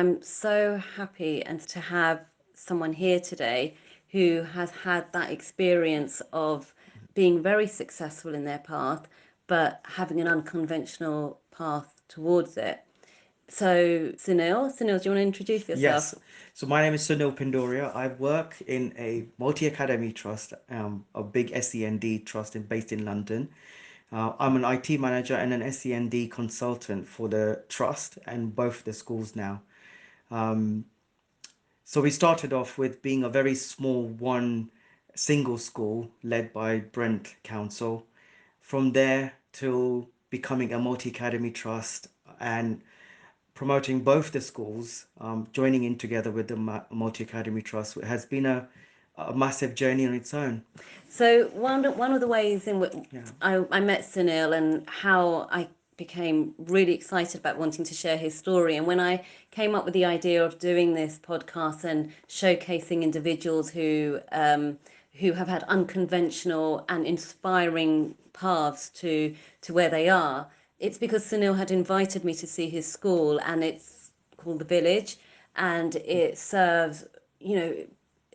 I'm so happy and to have someone here today who has had that experience of being very successful in their path, but having an unconventional path towards it. So, Sunil, do you want to introduce yourself? Yes. So my name is Sunil Pindoria. I work in a multi-academy trust, a big SEND trust based in London. I'm an IT manager and an SEND consultant for the trust and both the schools now. Um, so we started off with being a very small one single school led by Brent Council. From there to becoming a multi-academy trust and promoting both the schools, joining in together with the Multi Academy Trust has been a massive journey on its own. So one of the ways in which Yeah. I met Sunil and how I became really excited about wanting to share his story, and when I came up with the idea of doing this podcast and showcasing individuals who have had unconventional and inspiring paths to where they are, it's because Sunil had invited me to see his school, and it's called the Village, and it serves, you know,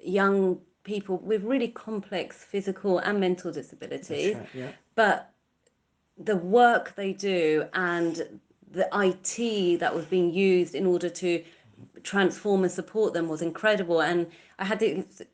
young people with really complex physical and mental That's disabilities. right. Yeah. But the work they do and the IT that was being used in order to transform and support them was incredible. And I had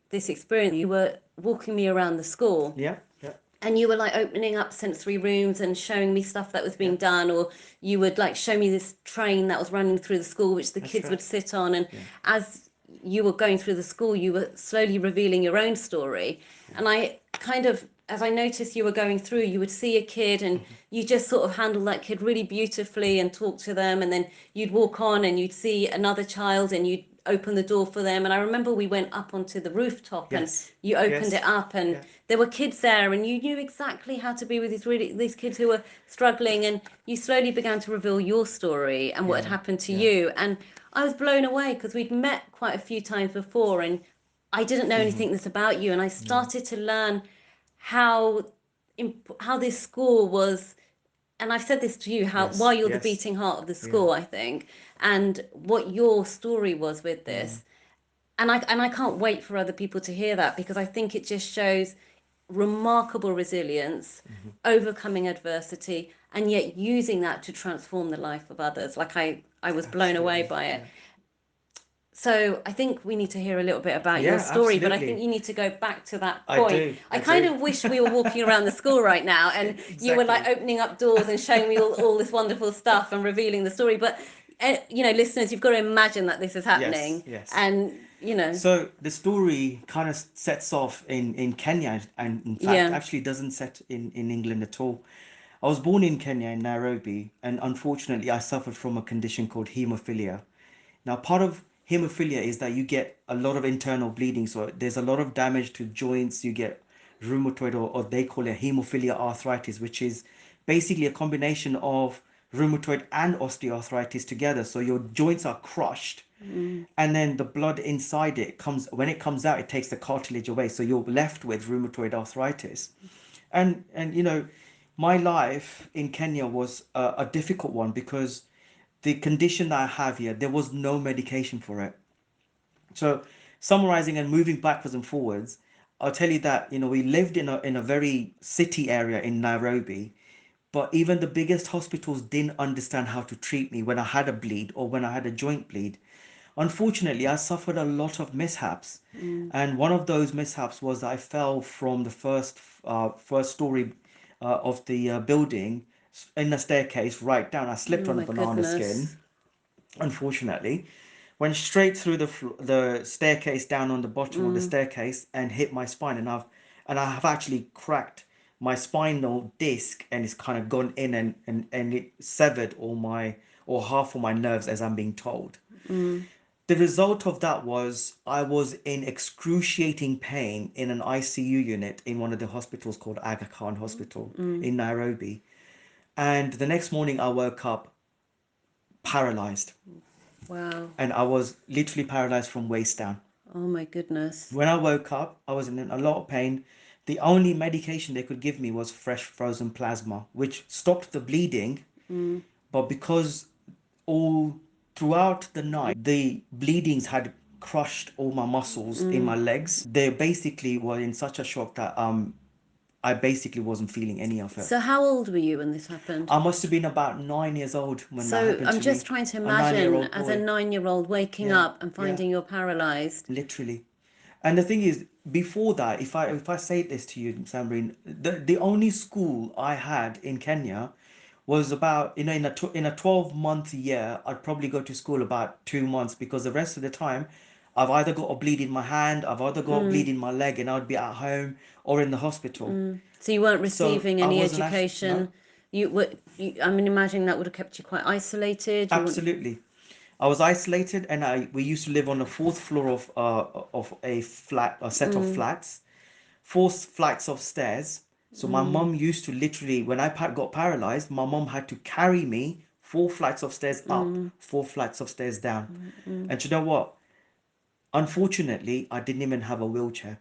this experience. You were walking me around the school Yeah. Yeah. and you were like opening up sensory rooms and showing me stuff that was Yeah. being done, or you would like show me this train that was running through the school which the That's kids would right. sit on, and Yeah. as you were going through the school you were slowly revealing your own story. Yeah. And I kind of, as I noticed you were going through, you would see a kid and you just sort of handle that kid really beautifully and talk to them, and then you'd walk on and you'd see another child and you'd open the door for them. And I remember we went up onto the rooftop and Yes. you opened it Yes. up and Yeah. there were kids there and you knew exactly how to be with these kids who were struggling, and you slowly began to reveal your story and what had Yeah. happened to Yeah. you. And I was blown away because we'd met quite a few times before and I didn't know Mm-hmm. anything this about you, and I Yeah. started to learn how how this school was. And I've said this to you, how why Yes. you're the Yes. beating heart of the Yeah. school, I think, and what your story was with Mm. this. And I can't wait for other people to hear that, because I think it just shows remarkable resilience, Mm-hmm. overcoming adversity, and yet using that to transform the life of others. Like I was blown away Absolutely. by it. Yeah. So I think we need to hear a little bit about your Yeah. story, but I think Absolutely. you need to go back to that I point. do. I I kind do. of wish we were walking around the school right now and you were like Exactly. opening up doors and showing me all this wonderful stuff and revealing the story. But, listeners, you've got to imagine that this is Yes. happening. Yes. And. So the story kind of sets off in Kenya, and in fact, Yeah. actually doesn't set in England at all. I was born in Kenya, in Nairobi, and unfortunately, I suffered from a condition called hemophilia. Now, part of hemophilia is that you get a lot of internal bleeding, so there's a lot of damage to joints. You get rheumatoid, or they call it hemophilia arthritis, which is basically a combination of rheumatoid and osteoarthritis together. So your joints are crushed, Mm. and then the blood inside it comes, when it comes out, it takes the cartilage away, so you're left with rheumatoid arthritis. And my life in Kenya was a difficult one because the condition that I have here, there was no medication for it. So summarizing and moving backwards and forwards, I'll tell you that we lived in a very city area in Nairobi, but even the biggest hospitals didn't understand how to treat me when I had a bleed or when I had a joint bleed. Unfortunately, I suffered a lot of mishaps, Mm. and one of those mishaps was I fell from the first story of the building in a staircase right down. I slipped Oh on a my banana skin, goodness. unfortunately, went straight through the staircase down on the bottom of the Mm. staircase and hit my spine, and I have actually cracked my spinal disc, and it's kind of gone in, and it severed all my, or half of my nerves, as I'm being told. Mm. The result of that was I was in excruciating pain in an ICU unit in one of the hospitals called Aga Khan Hospital Mm. in Nairobi. And the next morning I woke up paralyzed, Wow. and I was literally paralyzed from waist down. Oh my goodness. When I woke up, I was in a lot of pain. The only medication they could give me was fresh frozen plasma, which stopped the bleeding. Mm. But because all throughout the night, the bleedings had crushed all my muscles in my legs. They basically were in such a shock that I basically wasn't feeling any of it. So how old were you when this happened? I must have been about 9 years old when that So happened I'm to just me. trying to A 9 year imagine old as a boy. 9-year-old waking Yeah, up and yeah, finding you're paralyzed. literally. And the thing is, before that, if I say this to you, Sambreen, the only school I had in Kenya was about, in a 12-month year, I'd probably go to school about 2 months, because the rest of the time I've either got a bleed in my hand, I've either got a bleed in my leg, and I'd be at home or in the hospital. So you weren't So receiving I any wasn't actually, no, education. You were. I mean, imagining that would have kept you quite isolated. You weren't. absolutely. I was isolated, and we used to live on the fourth floor of a set of flats, 4 flights of stairs. So my mum used to literally, when I got paralyzed, my mum had to carry me 4 flights of stairs up, 4 flights of stairs down. And you know what? Unfortunately, I didn't even have a wheelchair.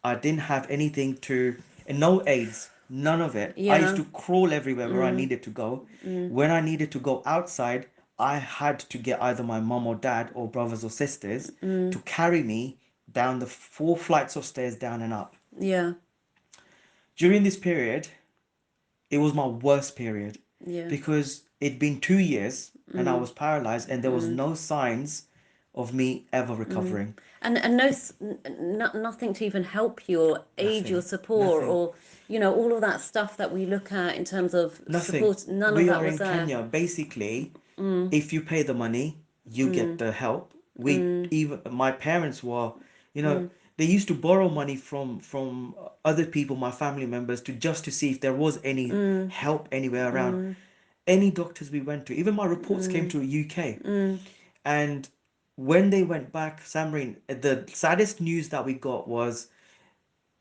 I didn't have anything to, and no aids, none of it. I used Yeah. to crawl everywhere where I needed to go. When I needed to go outside, I had to get either my mom or dad or brothers or sisters to carry me down the 4 flights of stairs down and up. Yeah. During this period, it was my worst period, Yeah. because it'd been 2 years and I was paralyzed, and there was no signs of me ever recovering. And no, nothing to even help you or aid your Nothing, support, nothing. or all of that stuff that we look at in terms of Nothing. support. None of We that are was in there. Kenya. Basically, if you pay the money, you get the help. We even my parents were, you know, they used to borrow money from other people, my family members, to see if there was any help anywhere around. Any doctors we went to, even my reports came to UK, and when they went back, Samreen, the saddest news that we got was,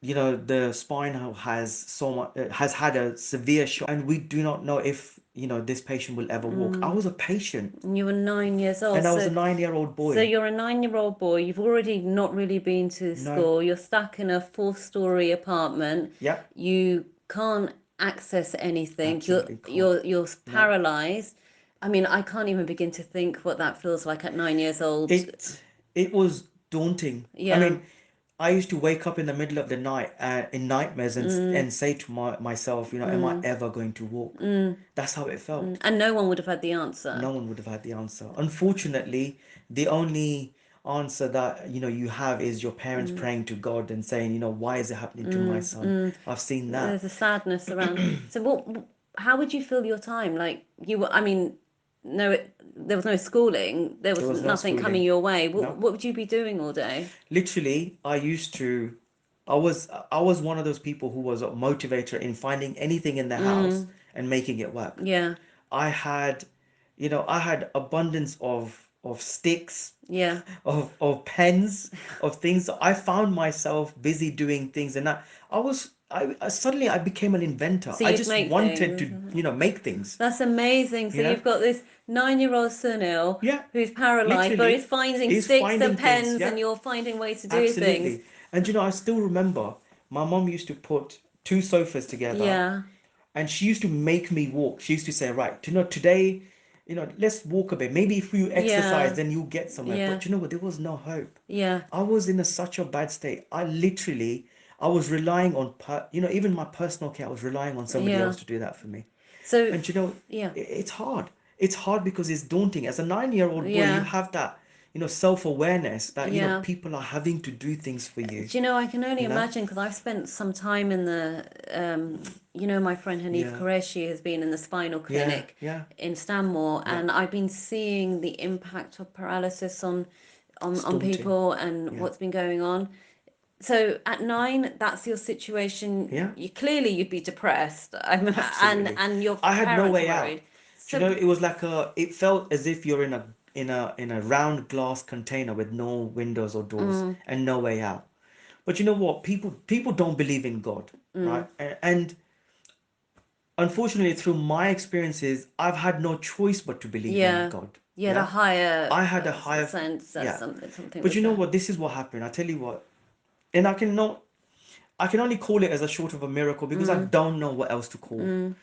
the spine has had a severe shock, and we do not know if this patient will ever walk. I was a patient, And you were 9 years old, and I was a so 9-year-old so boy. you're a 9-year-old boy. You've already not really been to No. school. You're stuck in a four-story apartment. Yep. You can't access anything. You're Absolutely can't. you're you're No. paralyzed. I mean, I can't even begin to think what that feels like at 9 years old. It was daunting. I Yeah, mean, I used to wake up in the middle of the night in nightmares, and say to myself, am I ever going to walk? That's how it felt. and no one would have had the answer. No one would have had the answer. Unfortunately, the only answer that you have is your parents praying to God and saying, why is it happening to my son? I've seen that. There's a sadness around. So how would you fill your time? Like you were, I mean, no, there was no schooling. There There was was no nothing coming schooling. your way. What, No. what would you be doing all day? Literally, I was one of those people who was a motivator in finding anything in the house and making it work. Yeah, I had, I had abundance of sticks, yeah. of pens, of things. I found myself busy doing things, and suddenly I became an inventor. So I you'd just make wanted things. to, make things, That's amazing. So you know? you've got this 9-year-old Sunil Yeah, who's paralyzed, but he's literally finding is sticks finding and things. pens, Yeah, and you're finding ways to do things. absolutely. And I still remember my mom used to put 2 sofas together, Yeah, and she used to make me walk. She used to say, right, today, let's walk a bit. Maybe if you exercise, yeah, then you'll get somewhere. yeah, But you know what? There was no hope. yeah, I was in such a bad state. I was relying on, even my personal care, I was relying on somebody yeah. else to do that for me. So, And yeah, it's hard. It's hard because it's daunting. As a 9-year-old boy, you yeah, have that, self-awareness that, yeah. people are having to do things for you, Do you know, I can only you know? imagine because I've spent some time in my friend Hanif Yeah, Qureshi has been in the spinal yeah, clinic yeah, in Stanmore, yeah. and I've been seeing the impact of paralysis on, on, It's on daunting. people and Yeah, what's been going on. So at 9, that's your yeah, situation. You'd be depressed, and absolutely. and your I had no parents are way out. worried. Do you So know, it felt as if you're in a round glass container with no windows or doors and no way out. But you know what? People don't believe in God, right? And unfortunately, through my experiences, I've had no choice but to believe in yeah, God. you had a Yeah, higher I had a higher, sense that yeah. something But was you know there. what? This is what happened. I tell you what, and I can only call it as a short of a miracle because I don't know what else to call.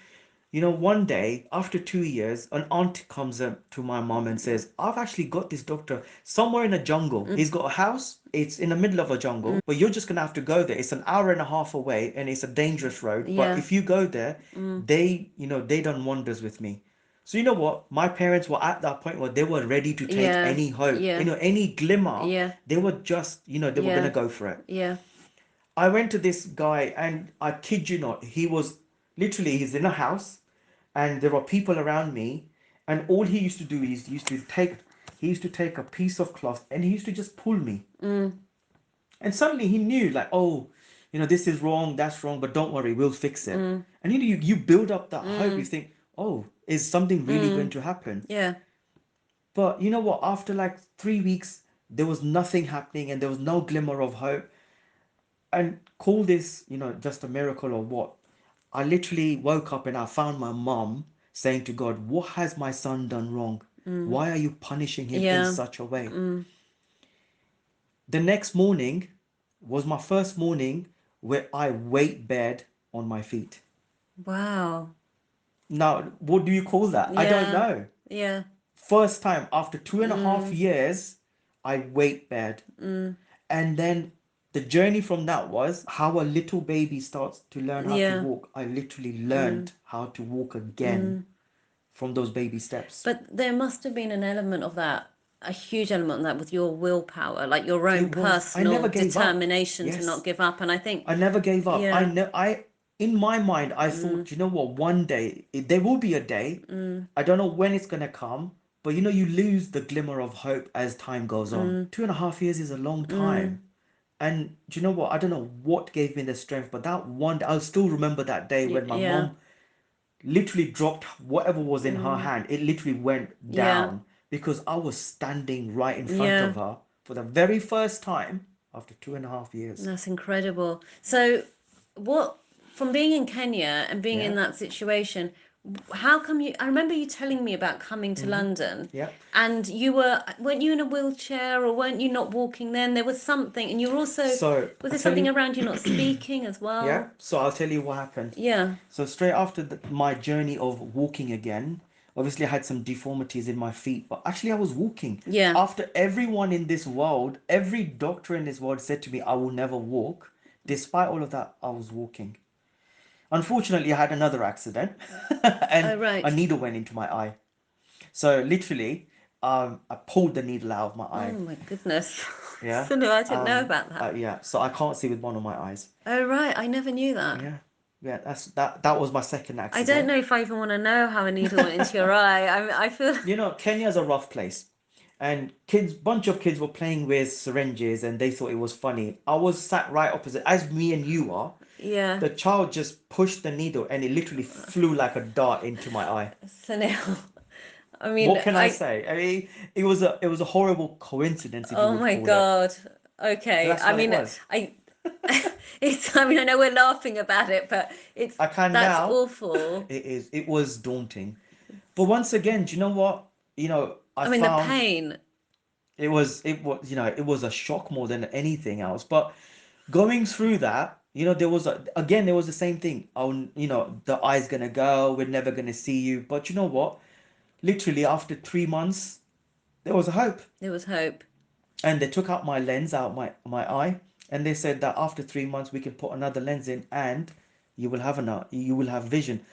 One day after 2 years, an aunt comes up to my mom and says, I've actually got this doctor somewhere in a jungle. He's got a house, it's in the middle of a jungle, but you're just going to have to go there. It's an hour and a half away and it's a dangerous road. But Yeah. if you go there, they done wonders with me. So you know what? My parents were at that point where they were ready to take Yeah. any hope, Yeah. any glimmer. Yeah. They were just, they were going to Yeah. go for it. Yeah. I went to this guy, and I kid you not, he's in a house, and there are people around me, and all he used to do is he used to take a piece of cloth and he used to just pull me. And suddenly he knew, like, oh, this is wrong, that's wrong, but don't worry, we'll fix it. And you build up that hope. You think, oh, is something really going to happen? Yeah. But you know what? After like 3 weeks, there was nothing happening and there was no glimmer of hope. And call this, just a miracle or what? I literally woke up and I found my mom saying to God, what has my son done wrong? Why are you punishing him in Yeah. such a way? The next morning was my first morning where I weight bared on my feet. Wow. Now, what do you call that? I don't Yeah. know. Yeah. First time after 2.5 years, I weight bared. And then the journey from that was how a little baby starts to learn how to Yeah. walk. I literally learned how to walk again from those baby steps. But there must have been an element of that, a huge element of that with your willpower, like your own I never personal gave up. determination to not Yes, give up. And I think, I never gave up. yeah, In my mind, I thought, you know what, one day, there will be a day. I don't know when it's going to come, but you lose the glimmer of hope as time goes on. 2.5 years is a long time. And do you know what? I don't know what gave me the strength, but that one, I'll still remember that day when my yeah, mom literally dropped whatever was in her hand. It literally went yeah, down because I was standing right in front yeah. of her for the very first time after 2.5 years. That's incredible. So, what, from being in Kenya and being in Yeah. that situation, how come you? I remember you telling me about coming to London, Yeah. and weren't you in a wheelchair, or weren't you not walking then? There was something, and you were also, So was I there tell something you, around you not speaking as yeah. well? So I'll tell you what happened. Yeah, So straight after my journey of walking again, obviously I had some deformities in my feet, but actually I was walking. yeah, After everyone in this world, every doctor in this world said to me, I will never walk. Despite all of that, I was walking. Unfortunately, I had another accident oh and a right. needle went into my eye. So literally, I pulled the needle out of my Oh eye. my goodness. Yeah. So no, I didn't know about that. Yeah. So I can't see with one of my eyes. Oh right, I never knew that. Yeah. Yeah. That was my second I don't accident. know if I even want to know how a needle went into your eye. I feel. Kenya's a rough place. And bunch of kids were playing with syringes and they thought it was funny. I was sat right opposite, as me and you are. Yeah. The child just pushed the needle and it literally flew like a dart into my eye. Sunil. I mean, What can I say? I mean, it was a horrible coincidence, if you oh would my call it. God. But Okay. that's I what it mean, was. I, I mean, I know we're laughing about it, but I can that's now. awful. It was daunting. But once again, do you know what? I I mean, the found pain. it was a shock more than anything else. But going through that, there was the same thing. Oh, the eye's gonna go, we're never gonna see you. But you know what? Literally after 3 months, there was a hope. There was hope. And they took out my lens out my eye, and they said that after 3 months we can put another lens in and you will have vision.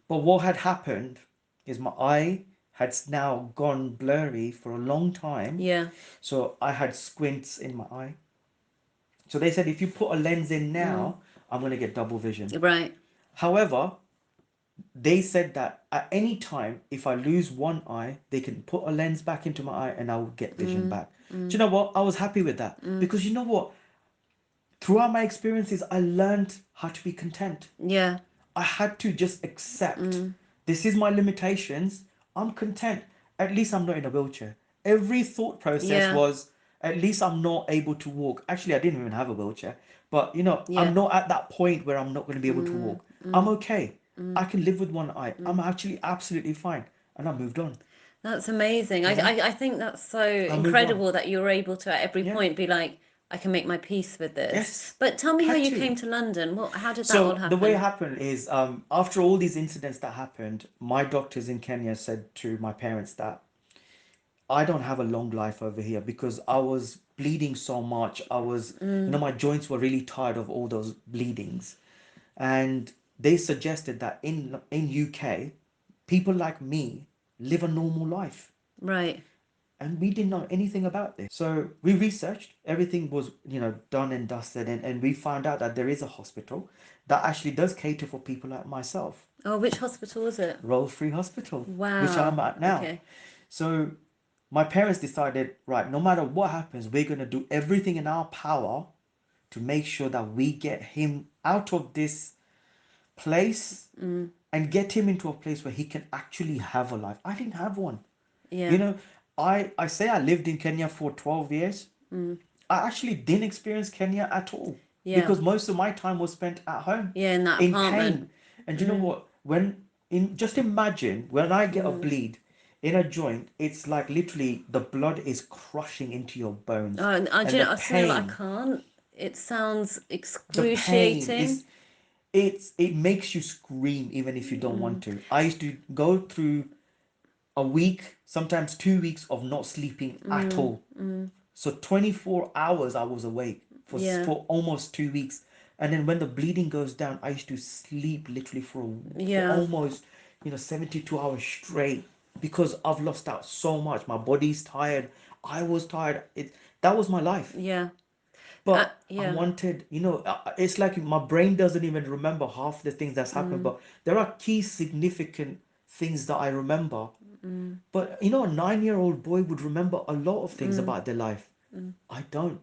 But what had happened is my eye had now gone blurry for a long time. Yeah. So I had squints in my eye. So they said if you put a lens in now, I'm going to get double vision. Right. However, they said that at any time, if I lose one eye, they can put a lens back into my eye and I'll get vision back. Do you know what? I was happy with that because you know what? Throughout my experiences, I learned how to be content. Yeah. I had to just accept this is my limitations. I'm content. At least I'm not in a wheelchair. Every thought process Yeah. was at least I'm not able to walk. Actually, I didn't even have a wheelchair, but I'm Yeah. not at that point where I'm not going to be able to walk. I'm okay. I can live with one eye. I'm actually absolutely fine. And I moved on. That's amazing. Yeah. I think that's so I moved on. incredible that you were able to at every Yeah. point be like, I can make my peace with this. Yes, But tell me how had you to. came to London. How did that all So the way it happen? happened is, after all these incidents that happened, my doctors in Kenya said to my parents that I don't have a long life over here because I was bleeding so much. My joints were really tired of all those bleedings, and they suggested that in UK, people like me live a normal life. Right. And we didn't know anything about this. So we researched, everything was, done and dusted, and we found out that there is a hospital that actually does cater for people like myself. Oh, which hospital was it? Royal Free Hospital, which I'm Wow. at now. Okay. So my parents decided, right, no matter what happens, we're going to do everything in our power to make sure that we get him out of this place and get him into a place where he can actually have a life. I didn't have one. You Yeah. know, I say I lived in Kenya for 12 years. I actually didn't experience Kenya at all Yeah. because most of my time was spent at home Yeah, in that in apartment. pain. And you know what? Just imagine when I get a bleed in a joint, it's like literally the blood is crushing into your bones, Do and you the know, Sunil, I pain, can't. It sounds the pain excruciating. is it makes you scream even if you don't want to. I used to go through a week, sometimes 2 weeks of not sleeping at all. So 24 hours I was awake Yeah. for almost 2 weeks. And then when the bleeding goes down, I used to sleep literally for Yeah. almost 72 hours straight because I've lost out so much. My body's tired. I was tired. That was my life. Yeah. But I Yeah. wanted, it's like my brain doesn't even remember half the things that's happened, but there are key significant things that I remember. But a 9-year-old boy would remember a lot of things about their life. I don't.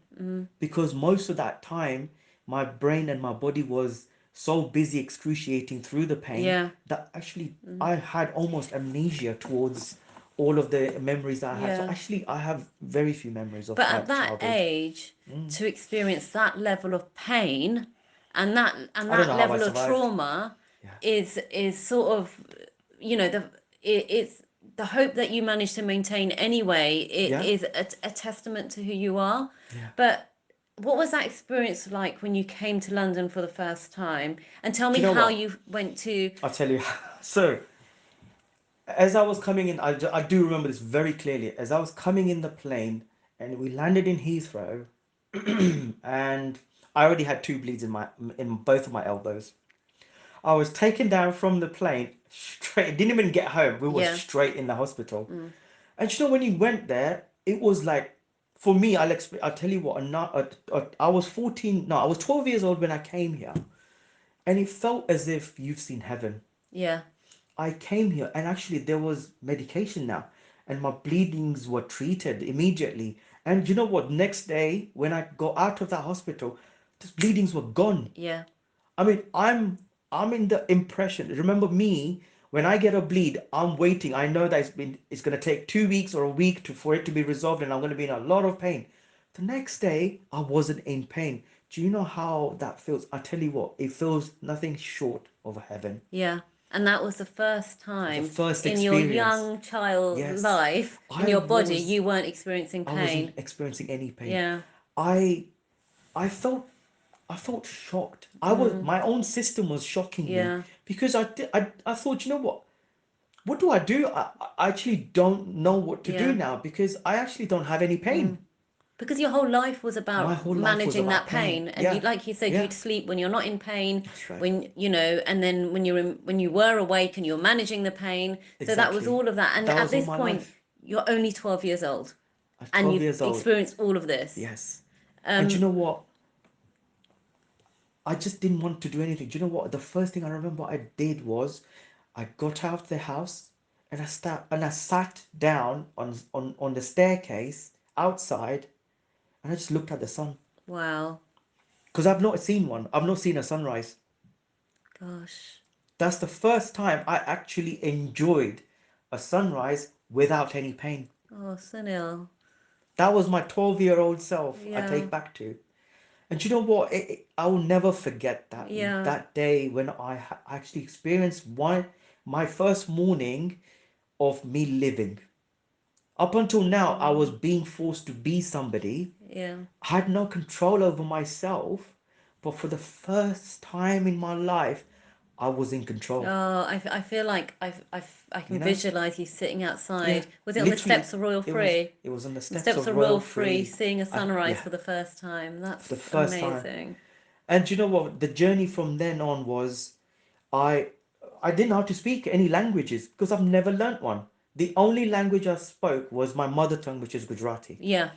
Because most of that time, my brain and my body was so busy excruciating through the pain Yeah. that actually I had almost amnesia towards all of the memories that I had. So Yeah. actually, I have very few memories of But my at that childhood. age, to experience that level of pain and I don't know how I level of survived. trauma Yeah. is sort of, it's the hope that you manage to maintain anyway. It Yeah. is a testament to who you are. Yeah. But what was that experience like when you came to London for the first time? And tell Do me you know how what? you went to. I'll tell you. So, as I was coming in, I do remember this very clearly. As I was coming in the plane and we landed in Heathrow, and I already had two bleeds in both of my elbows. I was taken down from the plane straight. Didn't even get home. We were Yeah. straight in the hospital. And when you went there, it was like, for me, I'll tell you what. I was 14. No, I was 12 years old when I came here, and it felt as if you've seen heaven. Yeah. I came here and actually there was medication now, and my bleedings were treated immediately. And you know what? Next day, when I got out of that hospital, the bleedings were gone. Yeah. I mean, I'm in the impression. Remember me, when I get a bleed, I'm waiting. I know that it's gonna take 2 weeks or a week for it to be resolved, and I'm gonna be in a lot of pain. The next day, I wasn't in pain. Do you know how that feels? I tell you what, it feels nothing short of heaven. Yeah. And that was the first The time first in your experience. young child Yes, life, in I your body, was you weren't experiencing I wasn't pain. experiencing any pain. Yeah. I I felt I felt shocked. My own system was shocking me Yeah. because I thought, you know what do I do? I actually don't know what to do Yeah. now because I actually don't have any pain. Because your whole life was My about whole life was managing about that pain. pain, and Yeah, like you said, yeah, you'd sleep when you're not in pain, that's right. when and then when you were awake and you're managing the pain. So that was Exactly. all of that. And That at was all this my point, life. you're only 12 years old, I was and 12 you've years old. experienced all of this. Yes. And you know what? I just didn't want to do anything. Do you know what? The first thing I remember I did was I got out of the house and I sat down on the staircase outside and I just looked at the sun. Wow. Because I've not seen one. I've not seen a sunrise. Gosh. That's the first time I actually enjoyed a sunrise without any pain. Oh, Sunil. That was my 12-year-old self I Yeah. take back to. And you know what? I will never forget Yeah. that day when actually experienced my first morning of me living. Up until now, I was being forced to be somebody. Yeah. I had no control over myself, but for the first time in my life, I was in control. Oh, I feel like I You can know? visualize you sitting Yeah, outside. Was it on the literally, steps of Royal it was Free? it was on the On the steps steps of of Royal Royal Free, Free. seeing a sunrise Yeah, for the first time. for the That's first time. amazing. And you know what? The journey from then on was I I didn't know how to speak any languages because I've never learnt one. The only language I spoke was my mother tongue, which is Gujarati. Yeah,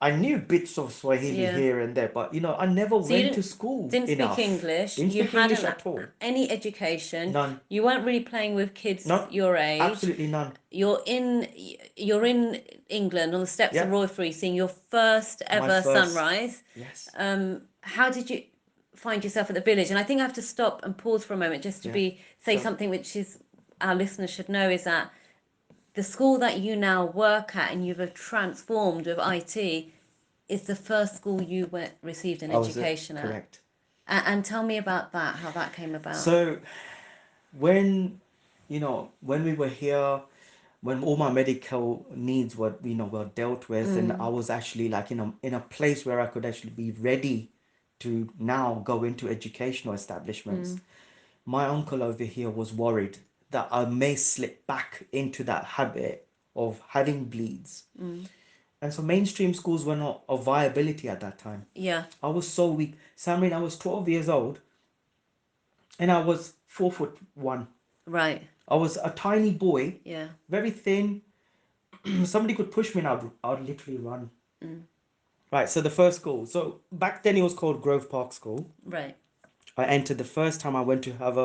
I knew bits of Swahili yeah. here and there, but I never So you went to school didn't speak enough. English. Didn't You speak English hadn't at all. any education. None. You weren't really playing with kids No, your age. absolutely none. You're in you're in England on the steps of Yeah, Royal Free, seeing your first my ever first. sunrise. Yes. How did you find yourself at the village? And I think I have to stop and pause for a moment just to Yeah. be say So something which is our listeners should know is that the school that you now work at and you've transformed with IT is the first school you received an I was it. education at. Correct. And tell me about that, how that came about. So when when we were here, when all my medical needs were dealt with, and I was actually like in a place where I could actually be ready to now go into educational establishments, my uncle over here was worried that I may slip back into that habit of having bleeds. And so mainstream schools were not a viability at that time. Yeah, I was so weak. Samrin, I was 12 years old and I was 4'1". right. I was a tiny boy, Yeah, very thin. Somebody could push me and I'd literally run. Right, so the first school. So back then it was called Grove Park School. right. I entered the first time I went to have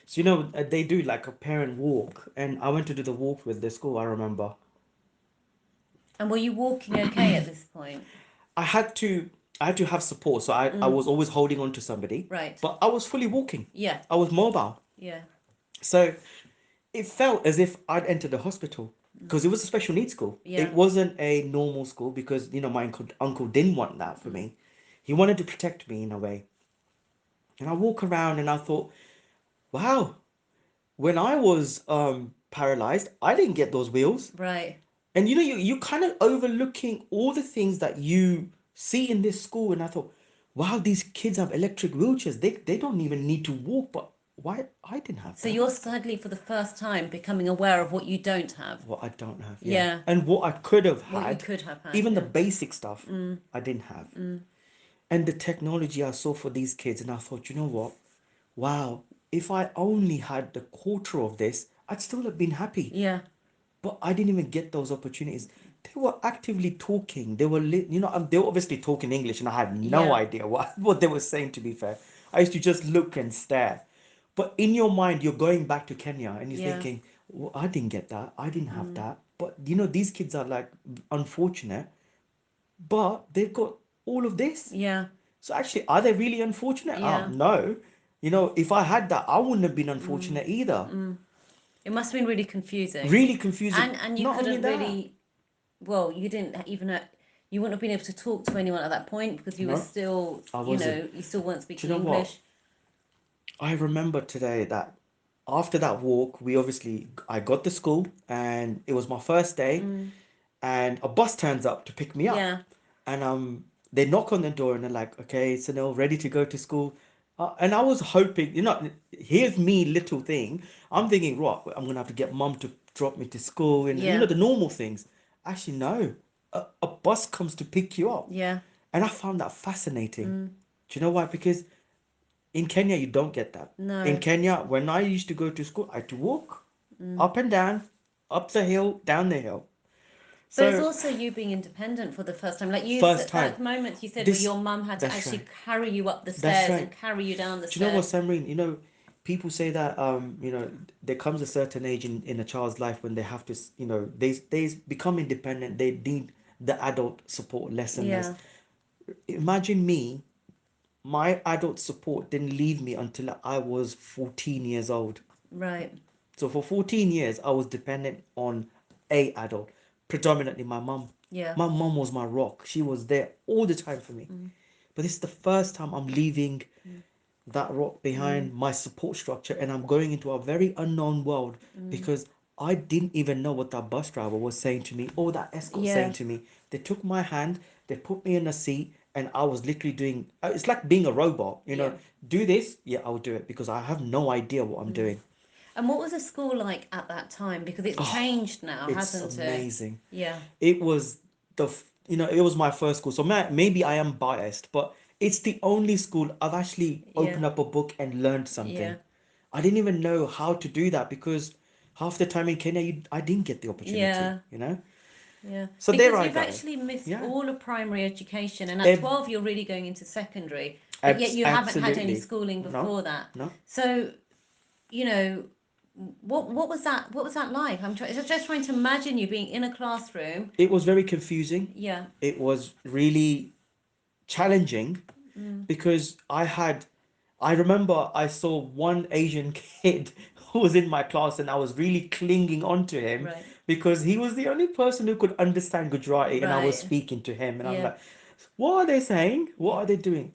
so they do like a parent walk, and I went to do the walk with the school. I remember And were you walking okay at this point? I had to I had to have support, so I was always holding on to somebody, Right. but I was fully walking. Yeah, I was mobile, yeah, so it felt as if I'd entered a hospital because it was a special needs school. yeah, It wasn't a normal school because my uncle didn't want that for me. He wanted to protect me in a way, and I walk around and I thought, wow, when I was paralyzed, I didn't get those wheels. right. And you kind of overlooking all the things that you see in this school, and I thought, wow, these kids have electric wheelchairs. They don't even need to walk, but why I didn't have So that? you're suddenly for the first time becoming aware of what you don't have. What I don't have, yeah. Yeah, And what I could have what you had, could have had, even the yeah. basic stuff, I didn't have. And the technology I saw for these kids, and I thought, you know what? Wow, if I only had the quarter of this, I'd still have been happy. Yeah, But I didn't even get those opportunities. They were actively talking. They were obviously talking English, and I had no yeah, idea what they were saying, to be fair. I used to just look and stare. But in your mind, you're going back to Kenya and you're yeah, thinking, well, I didn't get that. I didn't have that. But these kids are like unfortunate, but they've got all of this. yeah, So actually, are they really unfortunate? yeah. No. If I had that, I wouldn't have been unfortunate either. It must have been really confusing. Really confusing. And you Not only couldn't that, really, well, you didn't even, you wouldn't have been able to talk to anyone at that point because you were no, still, I wasn't. you still weren't Do speaking you know what? English. I remember today that after that walk, I got to school and it was my first day, and a bus turns up to pick me up, Yeah, and they knock on the door and they're like, "Okay, Sunil, ready to go to school?" And I was hoping, here's me, little thing. I'm thinking, right, I'm gonna have to get mum to drop me to school, and yeah, the normal things. Actually, no, a bus comes to pick you up, yeah. and I found that fascinating. Do you know why? Because in Kenya, you don't get that. In No. Kenya, when I used to go to school, I had to walk up and down, up the hill, down the hill. But it's So, also you being independent for the first time. Like first time, that moment you said where this, your mum had to that's actually right. carry you up the That's stairs and right. carry you down the Do you know what, stairs. Samreen? People say that there comes a certain age in a child's life when they have to, they become independent. They need the adult support less and less. Yeah, Imagine me, my adult support didn't leave me until I was 14 years old. right. So for 14 years, I was dependent on a adult, predominantly my mum. Yeah, My mum was my rock. She was there all the time for me. But this is the first time I'm leaving that rock behind, my support structure, and I'm going into a very unknown world because I didn't even know what that bus driver was saying to me or that escort saying Yeah. to me. They took my hand, they put me in a seat, and I was literally doing it's like being a robot, Yeah. do this, yeah, I'll do it because I have no idea what I'm doing. And what was the school like at that time? Because it's changed now, It's hasn't it? amazing. Yeah. It was it was my first school, so maybe I am biased, but it's the only school I've actually Yeah. opened up a book and learned Yeah. something. I didn't even know how to do that because half the time in Kenya, I didn't get the Yeah. opportunity. Yeah. So there Because I you've go. actually missed Yeah, all of primary education, and at Ev 12 you're really going into secondary, but yet you haven't had any absolutely. schooling No, before that. no. So, you know, what was that like? Just trying to imagine you being in a classroom. It was very confusing. Yeah. It was really challenging because I remember I saw one Asian kid who was in my class and I was really clinging on to him Right. because he was the only person who could understand Gujarati and I was Right. speaking to him and I'm Yeah. like, what are they saying? What Yeah. are they doing?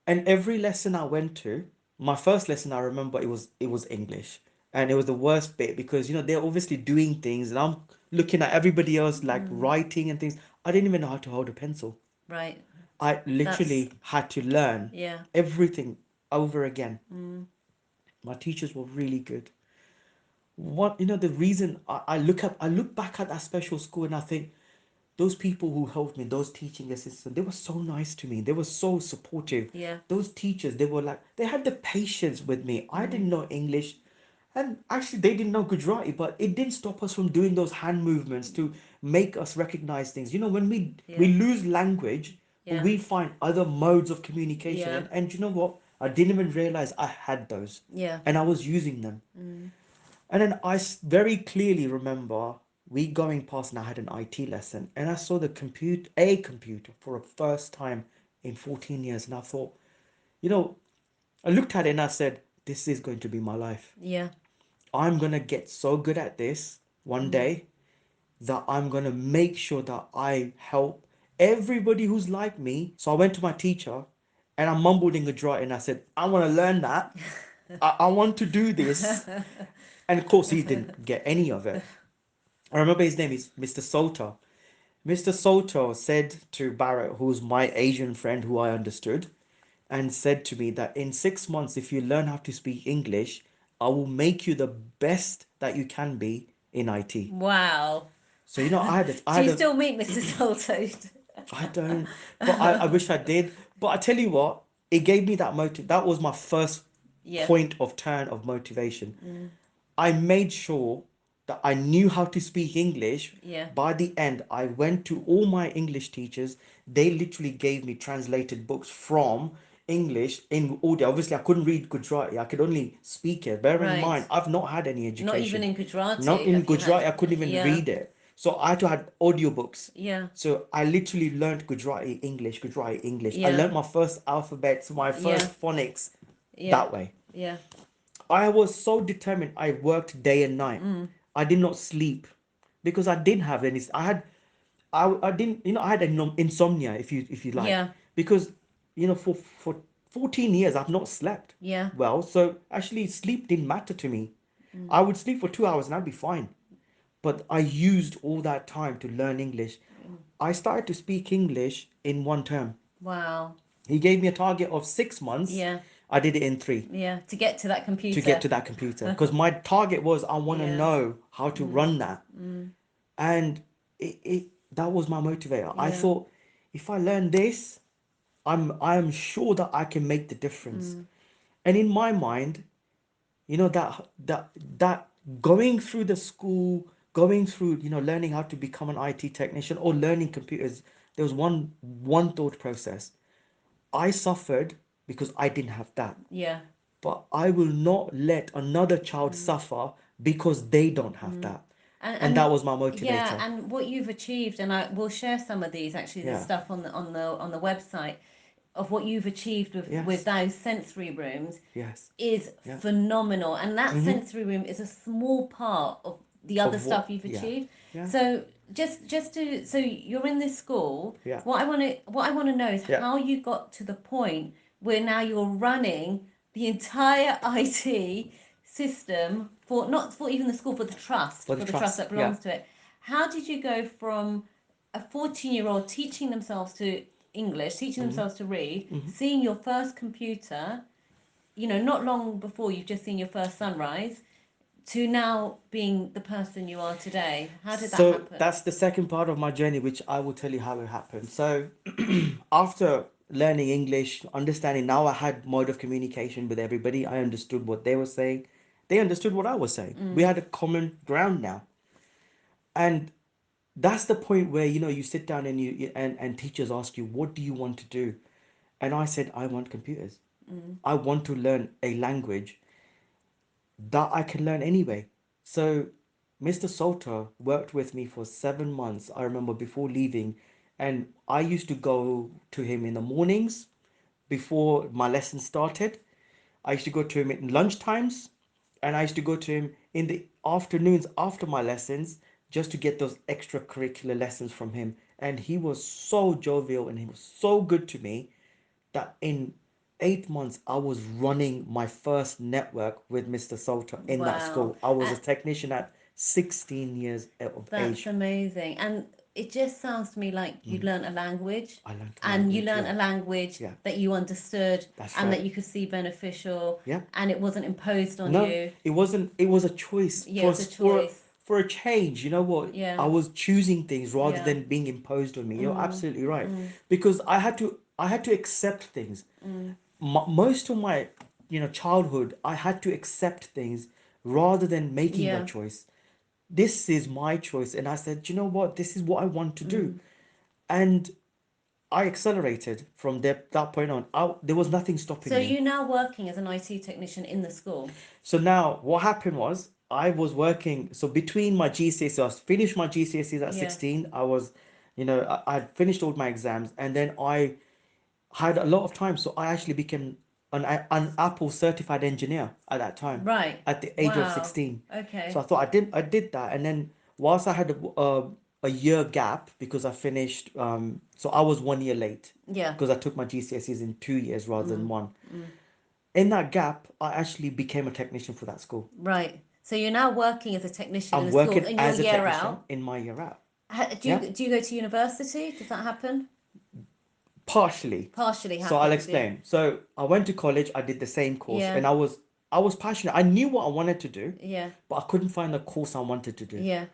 And every lesson I went to, my first lesson I remember it was English. And it was the worst bit because they're obviously doing things and I'm looking at everybody else like writing and things. I didn't even know how to hold a pencil. Right. I That's literally had to learn yeah. everything over again. My teachers were really good. The reason I look back at that special school and I think those people who helped me, those teaching assistants, they were so nice to me. They were so supportive. Yeah. Those teachers, they were like, they had the patience with me. I didn't know English. And actually, they didn't know Gujarati, but it didn't stop us from doing those hand movements to make us recognize things. When we Yeah. lose language, but Yeah. we find other modes of communication. Yeah. And you know what? I didn't even realize I had those, Yeah. and I was using them. And then very clearly remember we going past and I had an IT lesson and I saw a computer for a first time in 14 years. And I thought, you know, I looked at it and I said, this is going to be my life. Yeah. I'm going to get so good at this one day that I'm going to make sure that I help everybody who's like me. So I went to my teacher and I mumbled in Gujarati and I said, I want to learn that. I want to do this. And of course, he didn't get any of it. I remember his name is Mr. Soto. Mr. Soto said to Barrett, who's my Asian friend who I understood, and said to me that in 6 months, if you learn how to speak English, I will make you the best that you can be in IT. Wow. So I Do had you a, still meet Mr. Salto? I don't, but I wish I did. But I tell you what, it gave me that motive. That was my first Yeah. point of turn of motivation. I made sure that I knew how to speak English. Yeah. By the end, I went to all my English teachers. They literally gave me translated books from English in audio. Obviously, I couldn't read Gujarati. I could only speak it. Bear in Right. mind, I've not had any Not even education. in Not Gujarati in have you had? Gujarati, I couldn't even Yeah. read it. So I had to have audiobooks. Yeah. So I literally learned Gujarati English. I Yeah. learned my first alphabets, my Yeah. first phonics Yeah. that way. Yeah. I was so determined. I worked day and night. I did not sleep because I didn't have any. I didn't. I had insomnia. If you like, Yeah. because for 14 years I've not slept Yeah. well. So actually, sleep didn't matter to me. I would sleep for 2 hours and I'd be fine. But I used all that time to learn English. I started to speak English in one term. Wow. He gave me a target of 6 months. Yeah. I did it in three Yeah. To get to that to get computer. to that computer because my target was I want to Yeah. know how to run that. And that was my motivator. I Yeah. thought if I learn this, I'm sure that I can make the difference. And in my mind, that going through the school, going through, learning how to become an IT technician or learning computers, there was one thought process. I suffered because I didn't have that. Yeah. But I will not let another child suffer because they don't have that. And that And was my yeah, motivator. and what you've achieved, and I will share some of these actually, the Yeah. stuff on the website of what you've achieved with Yes. those sensory rooms Yes. is Yeah. phenomenal. And that Mm-hmm. sensory room is a small part of the other Of stuff what? you've Yeah. achieved. Yeah. So so you're in this school. Yeah. What I want to know is Yeah. how you got to the point where now you're running the entire IT system for not for even the school, for the for the trust trust. that Yeah. belongs to it. How did you go from a 14-year-old teaching themselves to English, teaching Hmm. themselves to read, Hmm. seeing your first computer, not long before you've just seen your first sunrise, to now being the person you are today? How did that So happen? that's the second part of my journey, which I will tell you how it happened. So after learning English, understanding now I had mode of communication with everybody. I understood what they were saying. They understood what I was saying. We Mm. had a common ground now. And that's the point where you sit down and and teachers ask you, what do you want to do? And I said, I want computers. Mm. I want to learn a language that I can learn anyway. So Mr. Salter worked with me for 7 months. I remember before leaving, and I used to go to him in the mornings before my lesson started. I used to go to him at lunchtimes, and I used to go to him in the afternoons after my lessons just to get those extracurricular lessons from him. And he was so jovial and he was so good to me that in 8 months I was running my first network with Mr. Salter in that Wow. school. I was a technician at 16 years of That's age. amazing. And it just sounds to me like you Mm. learned a language, I learned a and you language. learned Yeah, a language yeah, that you understood that's and right. that you could see beneficial, Yeah. and it wasn't imposed on No, you. it wasn't. It was a choice Yeah, it's a choice. for a change. You know what? I Yeah, was choosing things rather yeah. than being imposed on me. You're Mm, absolutely right, mm, because I had to accept things. mm. Most of my childhood, I had to accept things rather than making a Yeah. choice. This is my choice, and I said, you know what? This is what I want to do, Mm. and I accelerated from that point on. There was nothing So stopping me. you're now working as an IT technician in the school? So now what happened was I was working. So between my GCSEs, I finished my GCSEs at Yeah. 16. I was, I had finished all my exams, and then I had a lot of time. So I actually became an Apple certified engineer at that time, Right. at the age of Wow. 16. So Okay. I thought I did that, and then whilst I had a year gap because I finished, so I was 1 year late Yeah. because I took my GCSEs in 2 years rather than Mm, one. mm. In that gap, I actually became a technician for that school. Right. So you're now working as a technician in I'm the school, working and you're a as a year technician out. in my year out. Do Yeah, you go to university? Does that happen? partially. Partially So I'll happens. Yeah. explain. So I went to college, I did the same course, Yeah. and I was passionate. I knew what I wanted to do, Yeah. but I couldn't find the course I wanted to do. Yeah.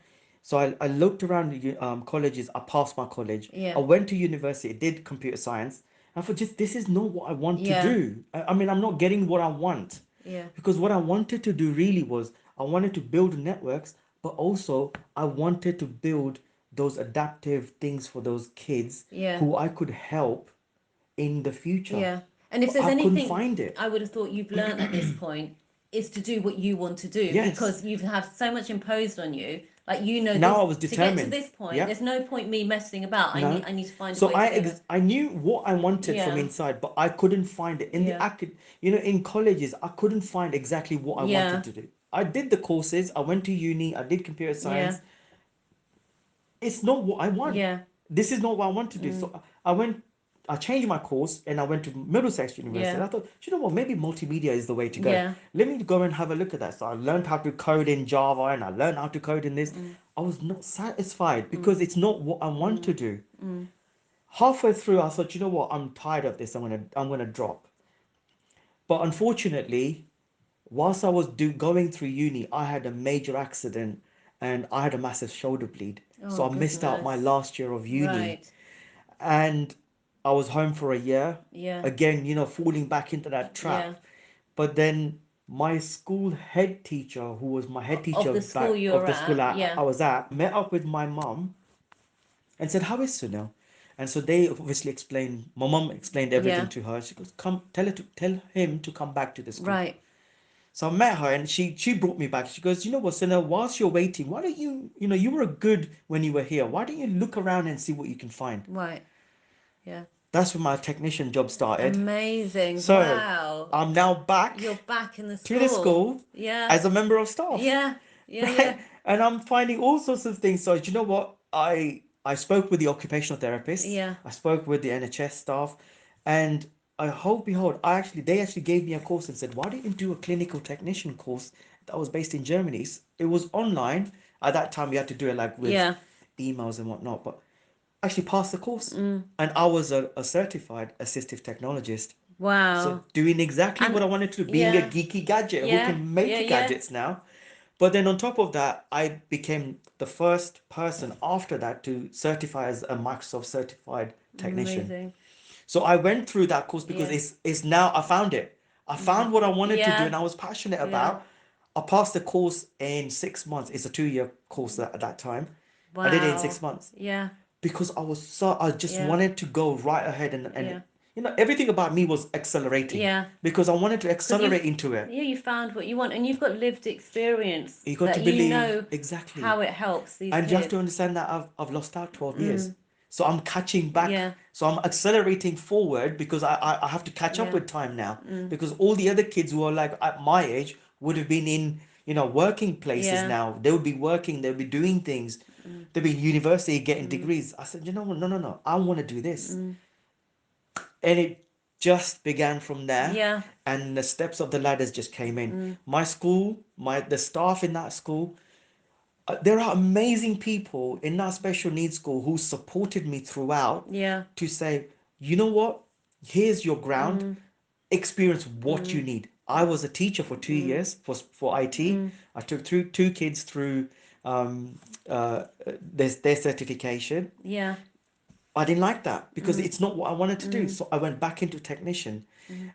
So I looked around the colleges. I passed my college. I Yeah. went to university, did computer science. I thought, just this is not what I want to Yeah. do. I mean, I'm not getting what I want. Yeah. Because what I wanted to do really was I wanted to build networks, but also I wanted to build those adaptive things for those kids Yeah. who I could help in the future. Yeah. And if But there's I couldn't anything find it. I would have thought you've learned at this point, is to do what you want to do, Yes. because you've had so much imposed on you. Like, Now this, I was to get to determined. this point, Yeah. there's no point me messing about. No. I need to find a So way to get there. I knew what I wanted from Yeah. inside, but I couldn't find it in the Yeah. in colleges. I couldn't find exactly what I wanted Yeah. to do. I did the courses. I went to uni. I did computer Yeah. science. It's not what I want. Yeah. This is not what I want to do. Mm. So I changed my course and I went to Middlesex University. Yeah. And I thought, you know what, maybe multimedia is the way to go. Yeah. Let me go and have a look at that. So I learned how to code in Java and I learned how to code in this. Mm. I was not satisfied because Mm. it's not what I want to Mm. do. Mm. Halfway through, I thought, you know what, I'm tired of this. I'm gonna drop. But unfortunately, whilst I was going through uni, I had a major accident and I had a massive shoulder bleed. Oh So I missed out my goodness. last year of uni Right. and I was home for a year. Yeah. Again, falling back into that Yeah. trap. But then my school head teacher, who was my head teacher Of the school back of you're the school at. Yeah. I was at, met up with my mum and said, "How is Sunil?" And so they obviously explained. My mum explained everything Yeah. to her. She goes, "Come, tell him to come back to the school." Right. So I met her and she brought me back. She goes, "You know what, Sunil? Whilst you're waiting, why don't you were good when you were here. Why don't you look around and see what you can find?" Right. Yeah. That's when my technician job started. Amazing. So Wow. I'm now back You're back in the to the school. school Yeah. as a member of staff, Yeah. Yeah. Yeah. right? And I'm finding all sorts of things. So do you know what? I spoke with the occupational therapists, Yeah. I spoke with the NHS staff, and I hope behold, they actually gave me a course and said, why don't you do a clinical technician course that was based in Germany. It was online. At that time, you had to do it like with Yeah. emails and whatnot, but actually passed the course. And I was a certified assistive technologist. So Wow. doing exactly what And I wanted to do, being a yeah, geeky gadget who yeah, can yeah, make yeah. gadgets now. But then on top of that, I became the first person after that to certify as a Microsoft certified technician. Amazing. So I went through that course because Yeah. it's now I found it. I found what I wanted to do Yeah. and I was passionate Yeah. about. I passed the course in 6 months. It's a 2 year course at that time. I did it in six Wow. months Yeah. because I just Yeah. wanted to go right ahead and Yeah. everything about me was accelerating Yeah. because I wanted to Because accelerate into it. you found what you want, and you've got lived experience You got to that you believe know exactly. how it helps these And you have to kids. understand that I've lost out 12 years. So I'm catching back. Yeah. So I'm accelerating forward because I have to catch up Yeah. with time now. Because all the other kids who are like at my age would have been in, working places Yeah. now. They would be working, they would be doing things. They'd be in university getting degrees. I said, you know what? No, no, no. I want to do this. And it just began from there. Yeah. And the steps of the ladders just came in. My school, the staff in that school, there are amazing people in that special needs school who supported me throughout Yeah. to say, you know what? Here's your ground. Experience what you need. I was a teacher for 2 years for IT. I took through two kids through um, their certification. Yeah. I didn't like that because it's not what I wanted to do. So I went back into technician.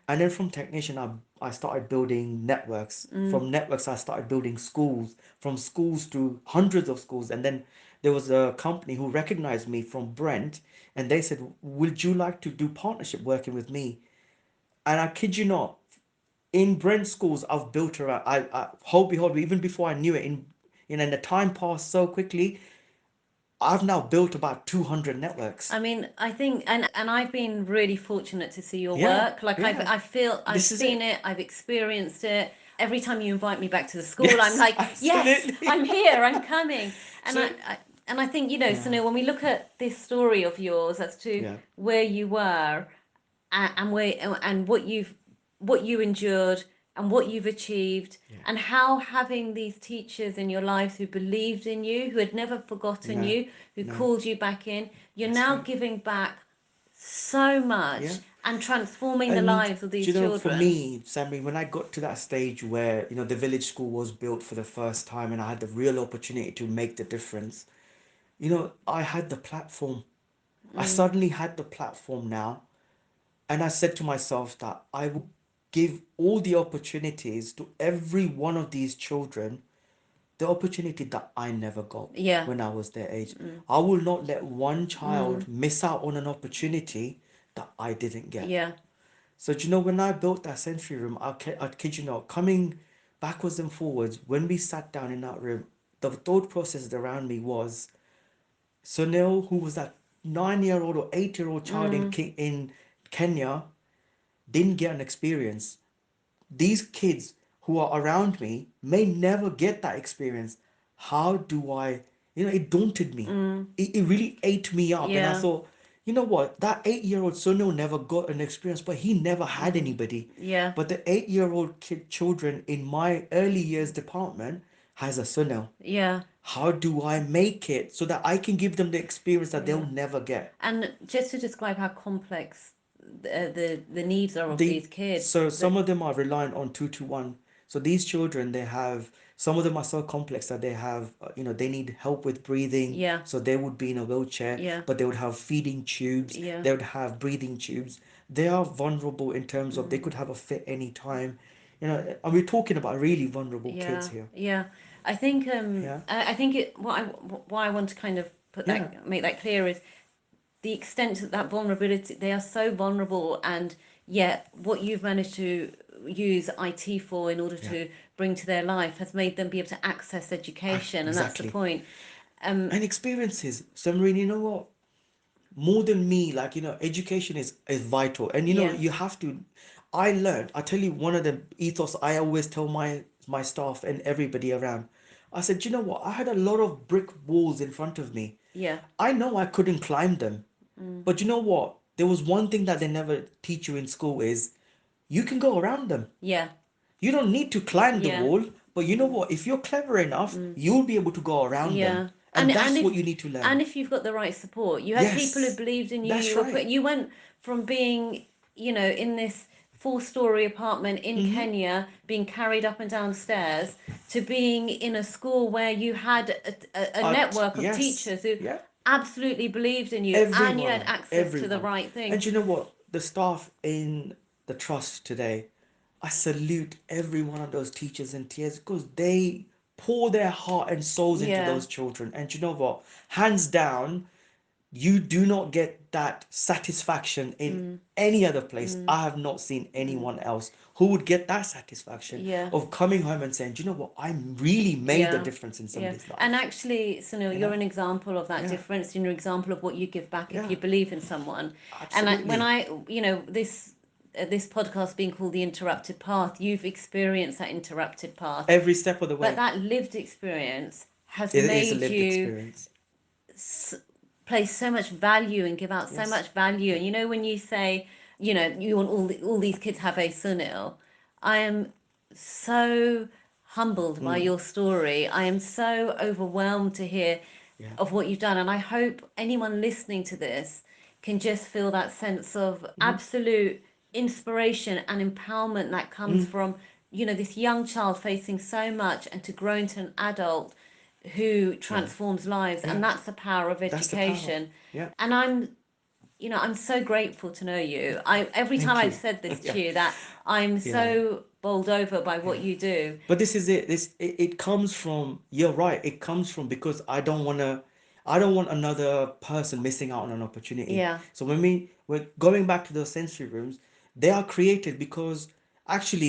And then from technician, I started building networks. From networks, I started building schools. From schools to hundreds of schools. And then there was a company who recognized me from Brent. And they said, would you like to do partnership working with me? And I kid you not, in Brent schools, I've built around, hold behold, even before I knew it, and the time passed so quickly, I've now built about 200 networks. I mean, I think, and I've been really fortunate to see your Yeah, work. Like yeah. I feel I've This is seen it. it, I've experienced it. Every time you invite me back to the school, I'm Yes, like, yes, I'm absolutely. here, I'm coming. And So, I think, you know, yeah, Sunil, when we look at this story of yours as to yeah, where you were and where and what you endured and what you've achieved, yeah, and how having these teachers in your lives who believed in you, who had never forgotten no, you, who no, called you back in, you're that's now right. giving back so Yeah. much and transforming the And lives of do these you know, for children. me, Sammy, when I got to that stage where, the village school was built for the first time and I had the real opportunity to make the difference, I had the platform. I suddenly had the platform now. And I said to myself that I will give all the opportunities to every one of these children, the opportunity that I never got Yeah. when I was their age. I will not let one child miss out on an opportunity that I didn't get. Yeah. So, do you know, when I built that sensory room, I kid you not, coming backwards and forwards, when we sat down in that room, the thought process around me was Sunil, who was that 9 year old or 8 year old child in Kenya, didn't get an experience. These kids who are around me may never get that experience. How do I, it daunted me. It really ate me up. And I Yeah. thought, you know what? That 8 year old Sunil never got an experience, but he never had anybody. Yeah. But the 8 year old children in my early years department has a Sunil. Yeah. How do I make it so that I can give them the experience that they'll Yeah. never get? And just to describe how complex the needs are of They these kids, so that some of them are reliant on 2 to 1. So these children, they have some of them are so complex that they have they need help with breathing, yeah. so they would be in a wheelchair, Yeah. but they would have feeding tubes, Yeah. they would have breathing tubes. They are vulnerable in terms of they could have a fit anytime, and we're talking about really vulnerable kids Yeah, here. yeah. I think Yeah, I think it why I want to kind of put yeah, that make that clear is the extent of that vulnerability. They are so vulnerable, and yet what you've managed to use IT for in order yeah. to bring to their life has made them be able to access education, and that's the Exactly. point. And experiences. So Marine, you know what, more than me, like, education is vital. And Yeah, you have to, I learned, I tell you, one of the ethos I always tell my staff and everybody around, I said, you know what, I had a lot of brick walls in front of me. yeah, I know I couldn't climb them, but you know what, there was one thing that they never teach you in school is you can go around them. yeah, You don't need to climb the yeah, wall. But you know what? If you're clever enough, you'll be able to go around them. Yeah. And And that's what if you need to learn. and if you've got the right support, you had people who Yes, believed in you. that's You were right. put. You went from being, in this four-story apartment in Mm-hmm. Kenya, being carried up and down stairs, to being in a school where you had a network of Yes, teachers who yeah. absolutely believed in you, and you had Everyone, access to the everyone. right thing. And you know what? The staff in the trust today, I salute every one of those teachers and TAs because they pour their heart and souls into Yeah. those children. And you know what? Hands down, you do not get that satisfaction in any other place. I have not seen anyone else who would get that satisfaction Yeah. of coming home and saying, "Do you know what? I really made a Yeah, difference in yeah. somebody's And life." actually, Sunil, You you're know? an example of that Yeah, difference. You're an example of what you give back if yeah, you believe in someone. And when absolutely. this podcast being called the interrupted path, you've experienced that interrupted path, Every step of the but way. that lived experience has It is a made lived you experience. place so much value and give out so Yes. much value. And when you say, you want all these kids have a Sunil, I am so humbled by Mm, your story. I am so overwhelmed to hear yeah. of what you've done. And I hope anyone listening to this can just feel that sense of Mm, absolute inspiration and empowerment that comes mm, from, this young child facing so much and to grow into an adult who yeah. transforms lives. And Yeah. that's the power of That's the power. education. Yeah. And I'm so grateful to know you. I Every time Thank I've you. said this Yeah. to you, that I'm Yeah. so bowled over by what Yeah. you do. But this is it. It comes from, you're right. It comes from because I don't want another person missing out on an opportunity. Yeah, So we're going back to those sensory rooms, they are created because actually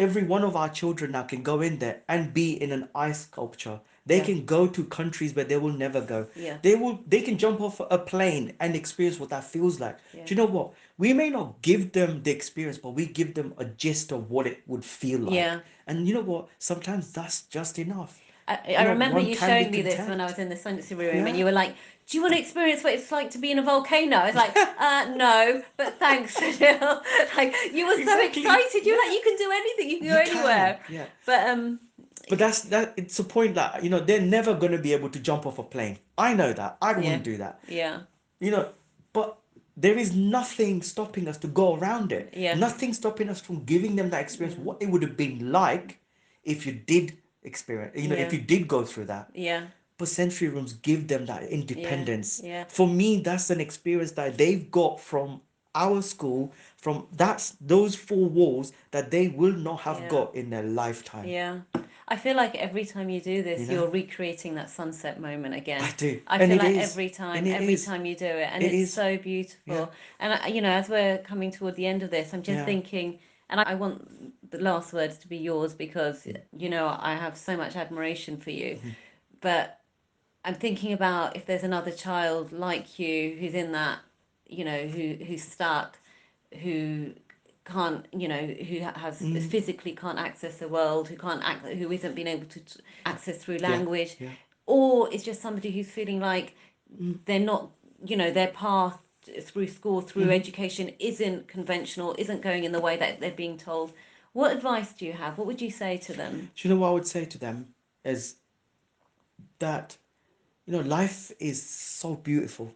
every one of our children now can go in there and be in an ice sculpture. They yeah, can go to countries where they will never go. yeah, They can jump off a plane and experience what that feels like. yeah, Do you know what? We may not give them the experience, but we give them a gist of what it would feel like. yeah. And you know what? Sometimes that's just enough. I remember One you can be showing me this when I content. was in the sensory room, and Yeah, you were like, "Do you want to experience what it's like to be in a volcano?" I was like, "No, but thanks." Sunil." Like, you were so exactly. excited. You were like, Yeah, "You can do anything. You can go you can. anywhere." Yeah. But But it's a point that, they're never going to be able to jump off a plane. I know that. I yeah, wouldn't do that. yeah, You know, but there is nothing stopping us to go around it. yeah, Nothing stopping us from giving them that experience, what it would have been like if you did experience, if yeah, you did go through that. yeah, But sensory rooms give them that yeah, independence. yeah, For me, that's an experience that they've got from our school, from those four walls that they will not have yeah. got in their lifetime. Yeah. I feel like every time you do You this, know, you're recreating that sunset moment I again. do, I and feel it like is, and it every is, time you do it, and it it's is. so Yeah, beautiful. And as we're coming toward the end of this, I'm just yeah, thinking, and I want the last words to be yours because I have so much admiration for you. But I'm thinking about if there's another child like you who's in that, who's stuck, who can't, who has mm, physically can't access the world, who isn't being able to access through yeah, language, yeah. or it's just somebody who's feeling like they're not, their path through school, through Hmm. education isn't conventional, isn't going in the way that they're being told. What advice do you have? What would you say to them? Do you know what I would say to them is that, life is so beautiful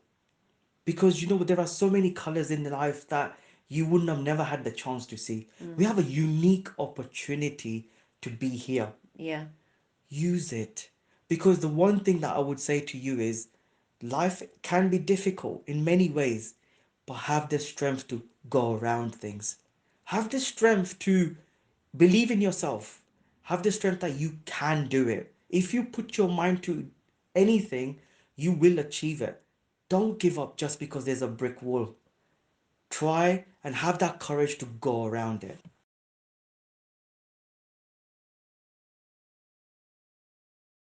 because, there are so many colors in life that you wouldn't have never had the chance to see. We have a unique opportunity to be here. Yeah, Use it. Because the one thing that I would say to you is life can be difficult in many ways, but have the strength to go around things. Have the strength to believe in yourself. Have the strength that you can do it. If you put your mind to anything, you will achieve it. Don't give up just because there's a brick wall. Try and have that courage to go around it.